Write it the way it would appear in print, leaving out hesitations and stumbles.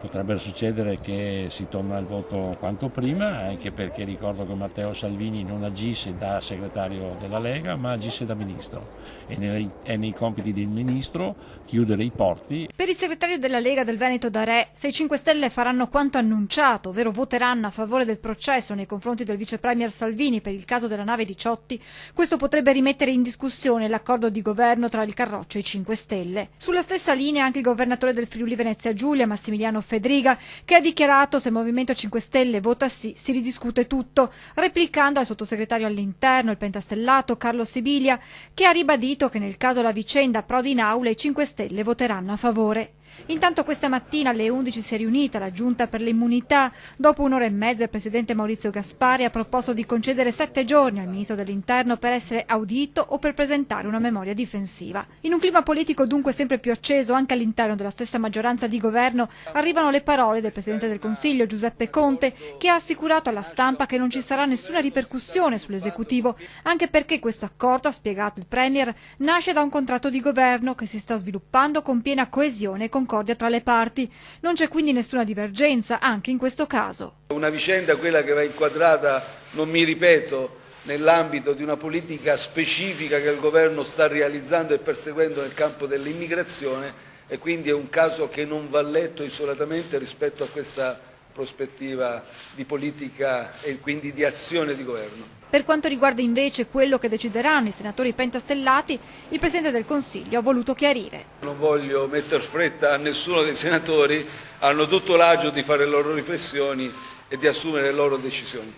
Potrebbe succedere che si torna al voto quanto prima, anche perché ricordo che Matteo Salvini non agisse da segretario della Lega, ma agisse da ministro. È nei compiti del ministro chiudere i porti. Per il segretario della Lega del Veneto D'Arè, se i 5 Stelle faranno quanto annunciato, ovvero voteranno a favore del processo nei confronti del vice premier Salvini per il caso della nave Diciotti, questo potrebbe rimettere in discussione l'accordo di governo tra il Carroccio e i 5 Stelle. Sulla stessa linea anche il governatore del Friuli Venezia Giulia, Massimiliano Fedriga, che ha dichiarato se il Movimento 5 Stelle vota sì, si ridiscute tutto, replicando al sottosegretario all'interno, il pentastellato Carlo Sibilia, che ha ribadito che nel caso la vicenda approdi in aula i 5 Stelle voteranno a favore. Intanto questa mattina alle 11 si è riunita la Giunta per le immunità. Dopo un'ora e mezza il presidente Maurizio Gaspari ha proposto di concedere 7 giorni al ministro dell'interno per essere audito o per presentare una memoria difensiva. In un clima politico dunque sempre più acceso anche all'interno della stessa maggioranza di governo arrivano le parole del presidente del Consiglio Giuseppe Conte, che ha assicurato alla stampa che non ci sarà nessuna ripercussione sull'esecutivo, anche perché questo accordo, ha spiegato il premier, nasce da un contratto di governo che si sta sviluppando con piena coesione e concordia tra le parti. Non c'è quindi nessuna divergenza anche in questo caso. Una vicenda, quella che va inquadrata, non mi ripeto, nell'ambito di una politica specifica che il governo sta realizzando e perseguendo nel campo dell'immigrazione, e quindi è un caso che non va letto isolatamente rispetto a questa prospettiva di politica e quindi di azione di governo. Per quanto riguarda invece quello che decideranno i senatori pentastellati, il Presidente del Consiglio ha voluto chiarire. Non voglio metter fretta a nessuno dei senatori, hanno tutto l'agio di fare le loro riflessioni e di assumere le loro decisioni.